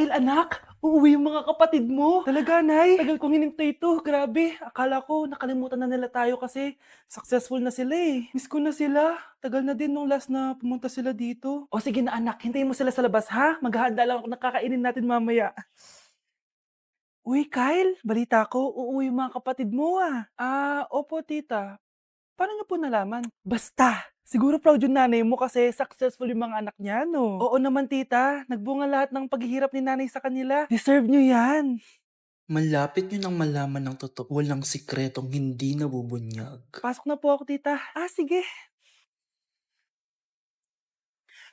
Kyle, anak, uuwi yung mga kapatid mo. Talaga, Nay? Tagal kong hinintay ito. Grabe, akala ko nakalimutan na nila tayo kasi successful na sila eh. Miss ko na sila. Tagal na din nung last na pumunta sila dito. O sige na anak, hintayin mo sila sa labas ha. Maghahanda lang ako ng kakainin natin mamaya. Uy, Kyle, balita ko, uuwi yung mga kapatid mo ah. Opo tita. Paano niyo po nalaman? Basta! Siguro proud yung nanay mo kasi successful yung mga anak niya, no? Oo naman, tita. Nagbunga lahat ng paghihirap ni nanay sa kanila. Deserve niyo yan. Malapit nyo nang malaman ng totoo. Walang sikretong hindi nabubunyag. Pasok na po ako, tita. Sige.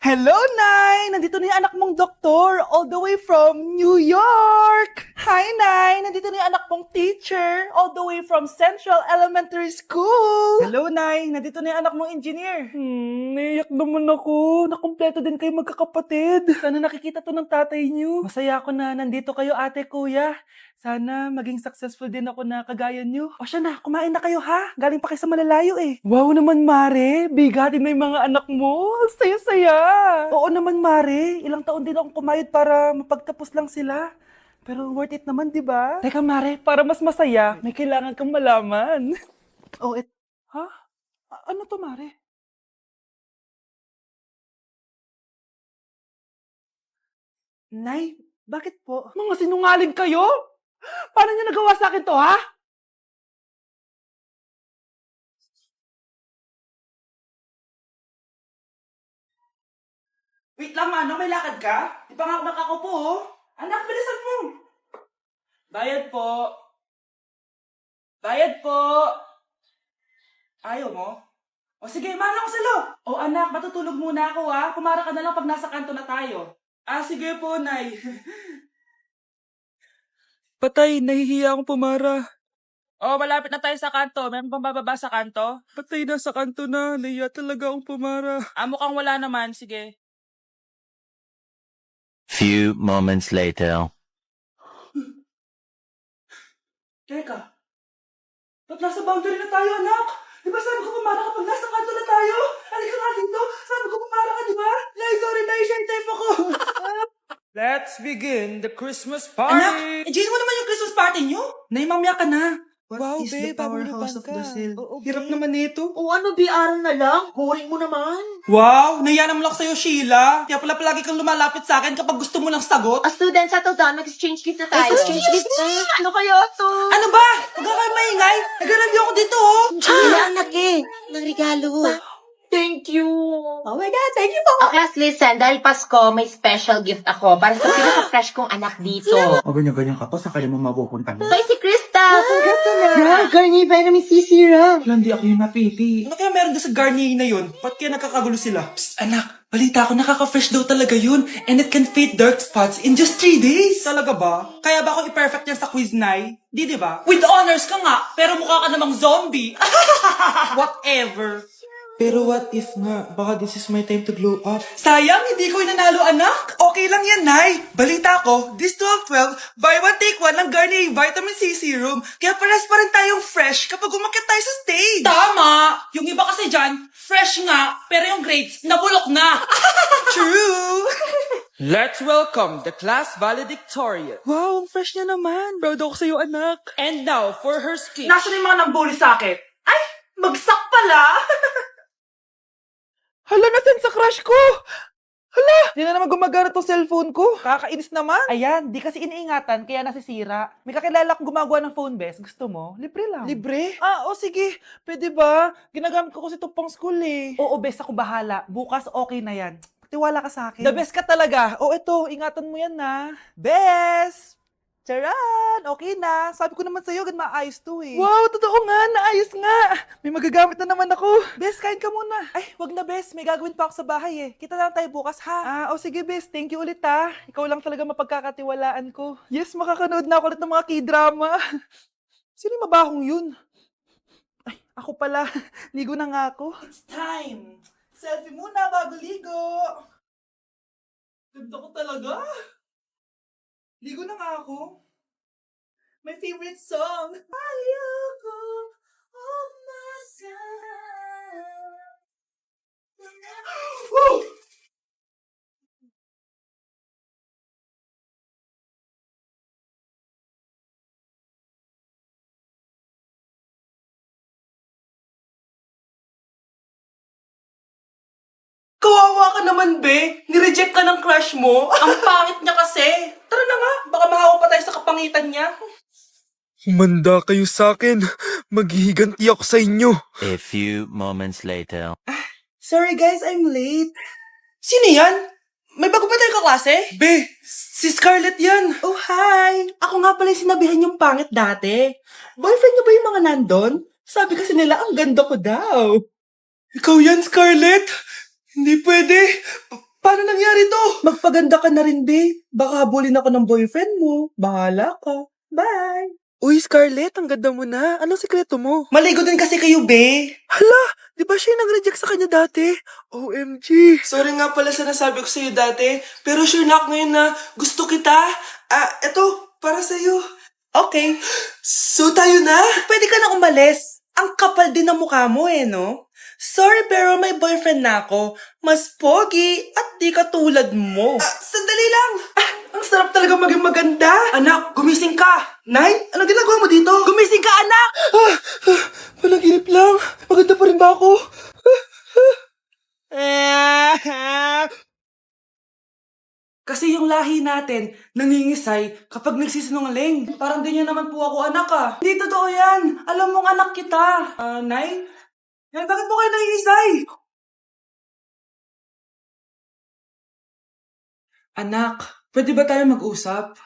Hello, Nay! Nandito na yung anak mong doktor, all the way from New York! Hi, Nay! Nandito na yung anak mong teacher, all the way from Central Elementary School! Hello, Nay! Nandito na yung anak mong engineer. Naiyak naman ako. Nakumpleto din kayo magkakapatid. Sana nakikita to ng tatay niyo. Masaya ako na nandito kayo, ate, kuya. Sana maging successful din ako na kagaya niyo. O siya na, kumain na kayo ha. Galing pa kayo sa malalayo eh. Wow naman, Mare. Bigatin na yung mga anak mo. Saya-saya. Oo naman, Mare. Ilang taon din akong kumayod para mapagtapos lang sila. Pero worth it naman, di ba? Teka, Mare, para mas masaya, may kailangan kang malaman. Ha? Ano to, Mare? Nay, bakit po? Mga sinungaling kayo? Paano niyo nagawa sa akin to, ha? Wait lang, Manong. May lakad ka? Di pa nga ako nakakupo, oh. Anak, bilisan mo. Bayad po. Bayad po. Ayaw mo? O sige, Manong, salo. O anak, matutulog muna ako, ha? Kumara ka na lang pag nasa kanto na tayo. Sige po, Nay. Patay, nahihiya akong pumara. Malapit na tayo sa kanto. Meron bang bababa sa kanto? Patay na sa kanto na. Nahiya talaga akong pumara. Mukhang wala naman. Sige. Few moments later. Teka, ba't nasa boundary na tayo, anak? Di ba sabi ko pumara kapag nasa kanto na tayo? Halika nga dito. Sabi ko pumara ka, di ba? Nay, sorry, Nay. Shy type ako. Let's begin the Christmas party! Anak, enjoy mo naman yung Christmas party nyo? Nay, mamaya ka na. What is the powerhouse of Brazil? Hirap naman nito. O ano, BR na lang? Boring mo naman. Wow, nahiya naman ako sa'yo, Sheila. Kaya pala palagi kang lumalapit sa akin kapag gusto mo ng sagot. A student, settle down. Mag-exchange gift na tayo. Exchange gift na? Ano kaya to? Ano ba? Huwag ka kayo maingay. Nag-review ako dito, oh. Anak ng regalo. Thank you. Oh my God, thank you po. Class, listen. Dahil Pasko, may special gift ako para sa pinaka-fresh kong anak dito. O ganyan-ganyan ka pa, sa kanya mo mapupunta mo. Ito si Krista. Yeah, Garnier Vitamin C Serum. Wala, hindi ako yung napili. Ano kaya meron doon sa Garnier na yun? Ba't kaya nagkakagulo sila? Psst, anak. Balita ko, nakaka-fresh daw talaga yun. And it can fade dark spots in just 3 days. Talaga ba? Kaya ba ako i-perfect yan sa quiz, Nay? Di ba? With honors ka nga, pero mukha ka namang zombie. Whatever. Pero what if nga, baka this is my time to glow up. Sayang, hindi ko inanalo, anak. Okay lang yan, Nay. Balita ko, this 12-12, buy one take one ng Garnier Vitamin C Serum. Kaya pares pa rin tayong fresh kapag umakyat tayo sa stage. Tama! Yung iba kasi dyan, fresh nga, pero yung grades, nabulok na. True! Let's welcome the class valedictorian. Wow, ang fresh niya naman. Proud ako sa'yo, anak. And now, for her speech. Nasaan yung mga nambuli sa akin? Ay, bagsak pala. Hala, nasan sa crush ko? Hala! Di na naman gumagana tong cellphone ko. Kakainis naman. Ayan, di kasi iniingatan, kaya nasisira. May kakilala kong gumagawa ng phone best. Gusto mo? Libre lang. Libre? Sige. Pwede ba? Ginagamit ko kasi ito pang school eh. Oo, best ako bahala. Bukas okay na yan. Tiwala ka sa akin. The best ka talaga. Ito, ingatan mo yan na. Best! Charan! Okay na. Sabi ko naman sa'yo, maayos to eh. Wow, totoo nga. Naayos nga. May magagamit na naman ako. Bes, kain ka muna. Ay, wag na Bes. May gagawin pa ako sa bahay eh. Kita na lang tayo bukas ha. Sige Bes. Thank you ulit ha. Ikaw lang talaga mapagkakatiwalaan ko. Yes, makakanood na ako ulit ng mga k-drama. Sino yung mabahong yun? Ay, ako pala. Ligo na nga ako. It's time. Selfie muna bago ligo. Ganda ko talaga. Ligo na nga ako. My favorite song. Ayoko of myself. Woo! Kawawa ka naman, be. Nireject ka ng crush mo. Ang pangit niya kasi. Tara na nga, baka mahawa pa tayo sa kapangitan niya. Humanda kayo sa akin. Maghihiganti ako sa inyo. A few moments later. Sorry guys, I'm late. Sino yan? May bago ba tayong kaklase? Be, si Scarlett yan. Oh, hi. Ako nga pala yung sinabihan yung pangit dati. Boyfriend niyo ba yung mga nandun? Sabi kasi nila, ang ganda ko daw. Ikaw yan, Scarlett? Hindi pwede. Paano nangyari to? Magpaganda ka na rin, be. Baka habulin ako ng boyfriend mo. Bahala ka. Bye. Uy, Scarlett, ang ganda mo na. Anong sikreto mo? Maligo din kasi kayo, be. Hala, di ba siya yung nag-reject sa kanya dati? OMG. Sorry nga pala sa nasabi ko sa'yo dati, pero sure na ako ngayon na gusto kita. Eto, para sa'yo. Okay. So tayo na? Pwede ka na umalis. Ang kapal din ng mukha mo no? Sorry pero may boyfriend na ako. Mas pogi at di katulad mo. Sandali lang. Ang sarap talaga maging maganda. Anak, gumising ka. Nay, anong ginagawa mo dito? Gumising ka, anak! Panaginip lang. Maganda pa rin ba ako? Kasi yung lahi natin, nangingisay kapag nagsisinungaling. Parang di niya naman po ako anak Hindi totoo yan. Alam mong anak kita. Nay? Nay, bakit mo kayo nangingisay? Anak, pwede ba tayo mag-usap?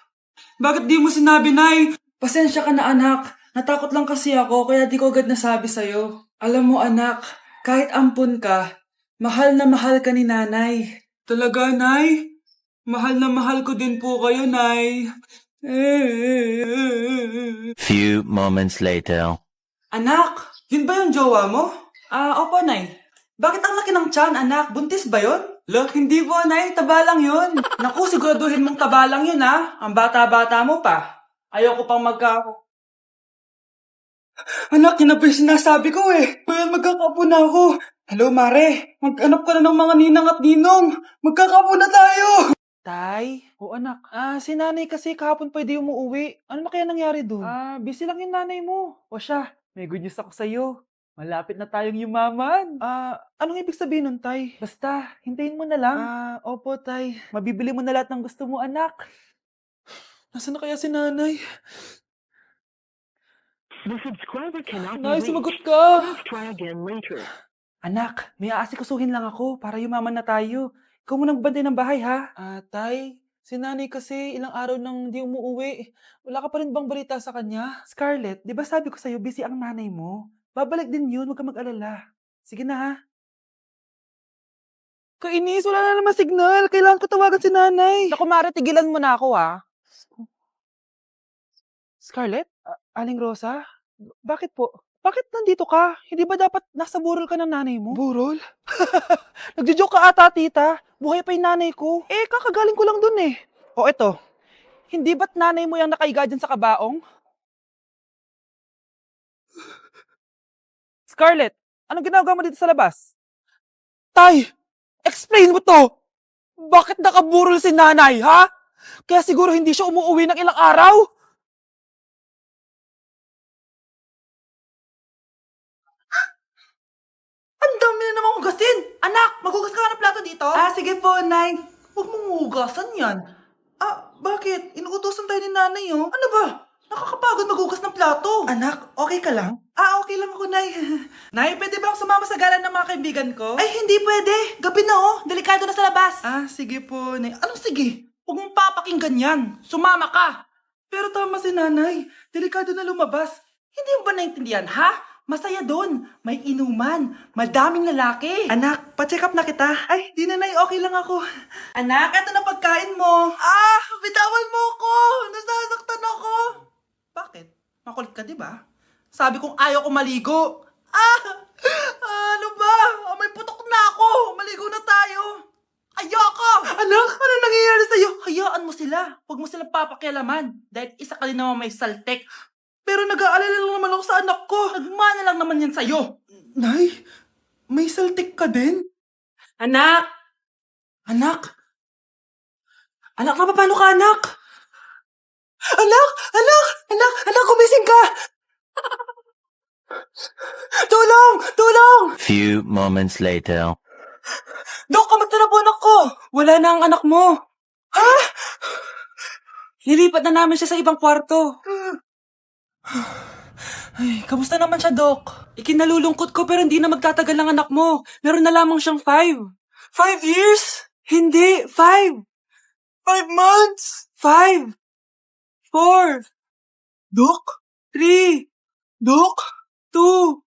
Bakit di mo sinabi, Nay? Pasensya ka na, anak. Natakot lang kasi ako, kaya di ko agad nasabi sa'yo. Alam mo, anak, kahit ampun ka, mahal na mahal ka ni nanay. Talaga, Nay? Mahal na mahal ko din po kayo, Nay. Few moments later. Anak, yun ba yung jowa mo? Opo, Nay. Bakit ang laki ng tiyan, anak? Buntis ba yun? Look, hindi po, Nay. Taba lang yun. Naku, siguraduhin mong taba lang yun, ha? Ang bata-bata mo pa. Ayoko pang Anak, yun na ba yung sinasabi ko Well, magkakapo na ako. Hello, Mare. Mag-anak ka na ng mga ninang at ninong. Magkakapo na tayo. Tay? O anak, si nanay kasi kahapon pwede umuwi. Ano na kaya nangyari dun? Busy lang yung nanay mo. O siya, may good news ako sa'yo. Malapit na tayong yumaman. Anong ibig sabihin nun, Tay? Basta, hintayin mo na lang. Opo, Tay. Mabibili mo na lahat ng gusto mo, anak. Nasaan na kaya si nanay? The subscriber cannot Nay, be sumagot reached. ka! Please try again later. Anak, may aasikasuhin lang ako para yumaman na tayo. Ikaw munang bantay ng bahay, ha? Tay, si nanay kasi ilang araw nang di umuuwi. Wala ka pa rin bang balita sa kanya? Scarlett, di ba sabi ko sa'yo busy ang nanay mo? Babalik din yun, huwag ka mag-alala. Sige na, ha? Kainis, wala na naman signal. Kailangan ko tawagan si nanay. Naku, Mare, tigilan mo na ako, ha? Scarlett? Aling Rosa? Bakit po? Bakit nandito ka? Hindi ba dapat nasa burol ka ng nanay mo? Burol? Nagjo-joke ka ata, tita. Buhay pa yung nanay ko. Kakagaling ko lang dun O eto, hindi ba't nanay mo yung nakaiga dyan sa kabaong? Scarlett, anong ginagawa mo dito sa labas? Tay, explain mo to! Bakit nakaburol si nanay, ha? Kaya siguro hindi siya umuwi ng ilang araw? Ang dami na namang hugasin! Anak, maghugas ka ng plato dito? Sige po, Nay. Huwag mong hugasan yan. Bakit? Inuutosan tayo ni nanay, Ano ba? Nakakapagod maghugas ng plato. Anak, okay ka lang? Okay lang ako, Nay. Nay, pwede ba akong sumama sa gala ng mga kaibigan ko? Ay, hindi pwede. Gabi na, Delikado na sa labas. Sige po, Nay. Anong sige? Huwag mong papakinggan yan. Sumama ka. Pero tama si nanay. Delikado na lumabas. Hindi mo ba naintindihan, ha? Masaya doon. May inuman. Madaming lalaki. Anak, pa-check up na kita. Ay, di na, Nay. Okay lang ako. Anak, eto na pagkain mo. Bitawan mo ko. Nasasaktan ako. Bakit? Makulit ka, di ba? Sabi kong ayaw ko maligo. Ano ba? May putok na ako. Maligo na tayo. Ayoko! Anak, ano nangyayari sa'yo? Hayaan mo sila. Huwag mo silang papakialaman. Dahil isa ka din naman may saltek. Pero nag-aalala lang naman ako sa anak ko. Nagmana lang naman yan sa'yo. Nay, may saltik ka din? Anak! Anak? Anak, paano ka, anak? Anak, gumising ka! Tulong! Few moments later. Dok, kamusta na po anak ko? Wala na ang anak mo. Ha? Nilipat na namin siya sa ibang kwarto. Ay, kamusta naman siya, Dok? Ikinalulungkot ko pero hindi na magtatagal ng anak mo. Meron na lamang siyang 5. 5 years? Hindi, 5. 5 months? 5. 4. Dok? 3. Dok? 2.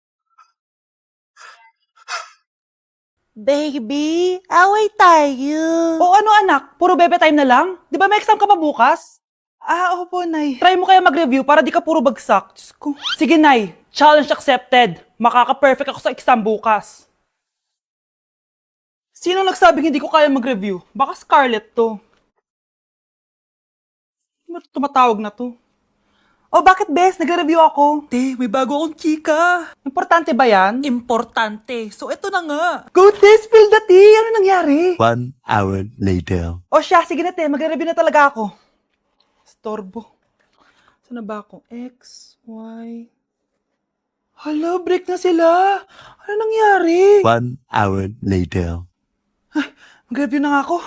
Baby, away tayo. O ano anak, puro bebe time na lang? Di ba may exam ka pa bukas? Opo, Nay. Try mo kaya mag-review para di ka puro bagsak. Diyos ko. Sige, Nay. Challenge accepted. Makaka-perfect ako sa exam bukas. Sino nagsabing hindi ko kaya mag-review? Baka Scarlett to. Ba't tumatawag na to? Oh, bakit, Bes? Nagre-review ako. Te, may bago akong chika. Importante ba yan? Importante. So, eto na nga. Go, Te! Spill the tea! Ano nangyari? 1 hour later. O siya, sige na, Te. Magre-review na talaga ako. Storbo. Saan na ba ako? X, Y... Hala, break na sila. Ano nangyari? 1 hour later. Mag-review na nga ako.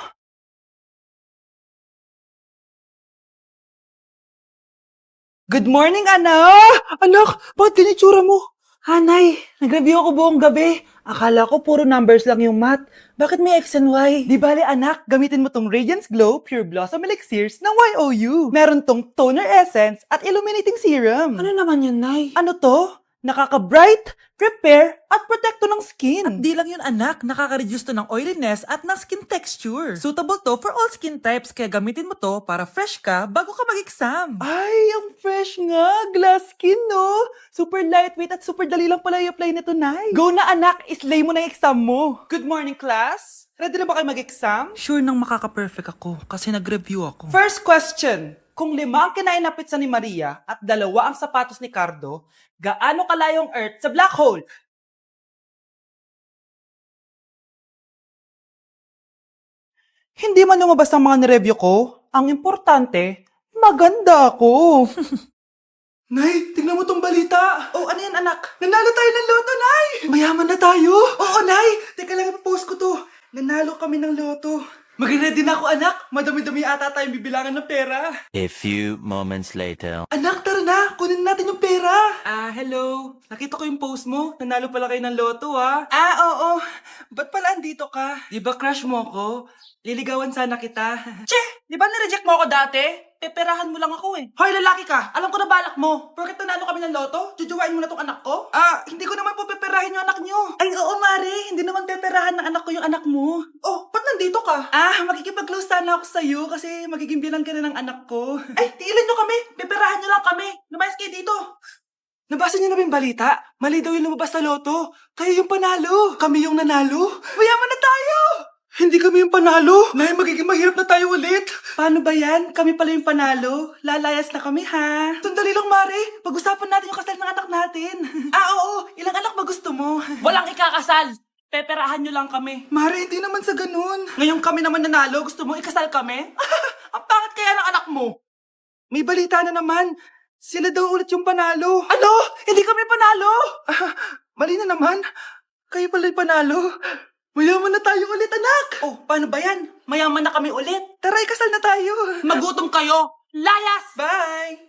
Good morning, anak! Anak, bakit ganyan itsura mo? Hanay, nag-review ako buong gabi. Akala ko puro numbers lang yung math. Bakit may X and Y? Di bale, anak, gamitin mo tong Radiance Glow Pure Blossom Elixirs ng YOU. Meron tong toner essence at illuminating serum. Ano naman yun, Nay? Ano to? Nakaka-bright, repair, at protecto ng skin. At di lang yun anak, nakaka-reduce to ng oiliness at ng skin texture. Suitable to for all skin types, kaya gamitin mo to para fresh ka bago ka mag-exam. Ay, ang fresh nga. Glass skin, no? Super lightweight at super dali lang pala i-apply nito, Nay. Go na anak, islay mo na yung exam mo. Good morning, class. Ready na ba kayo mag-exam? Sure nang makaka-perfect ako kasi nag-review ako. First question. Kung 5 ang kinain na pizza ni Maria at 2 ang sapatos ni Cardo, gaano kalayong Earth sa black hole? Hindi man lumabas ang mga nireview ko. Ang importante, maganda ako. Nay, tingnan mo tong balita. Oh, ano yan, anak? Nanalo tayo ng loto, Nay! Mayaman na tayo? Oo, Nay! Teka lang, ipapost ko to. Nanalo kami ng loto. Mag-ready na ako, anak. Madami-dami ata tayong bibilangan ng pera. A few moments later. Anak, tara na. Kunin natin yung pera. Hello. Nakita ko yung post mo. Nanalo pala kayo ng loto, ah. Oo. Ba't pala andito ka? Di ba crush mo ko? Liligawan sana kita. Che! Di ba nireject mo ako dati? Peperahan mo lang ako eh. Hoy, lalaki ka! Alam ko na balak mo. Porket nanalo kami ng loto, jujuwain mo na tong anak ko? Hindi ko naman po peperahin yung anak nyo. Ay, oo, Mare. Hindi naman peperahan ng anak ko yung anak mo. Oh, ba't nandito ka? Makikipag-close sana ako sa'yo kasi magiging bilang ka na ng anak ko. Ay, tiilan nyo kami. Peperahan nyo lang kami. Lumayas kayo dito. Nabasa niyo na ba yung balita? Mali daw yung lumabas sa loto. Kayo yung panalo. Kami yung nanalo. Mayaman na tayo! Hindi kami yung panalo. Nay, magiging mahirap na tayo ulit. Paano ba yan? Kami pala yung panalo. Lalayas na kami, ha? Sandali lang, Mare. Pag-usapan natin yung kasal ng anak natin. Oo. Ilang anak ba gusto mo? Walang ikakasal. Peperahan nyo lang kami. Mare, hindi naman sa ganun. Ngayon kami naman nanalo. Gusto mo ikasal kami? Ang pangit kaya ng anak mo. May balita na naman. Sila daw ulit yung panalo. Ano? Hindi kami panalo. Mali na naman. Kayo pala yung panalo. Mayaman na tayo ulit, anak! Oh, paano ba yan? Mayaman na kami ulit. Tara, ikasal na tayo. Magutom kayo. Layas! Bye!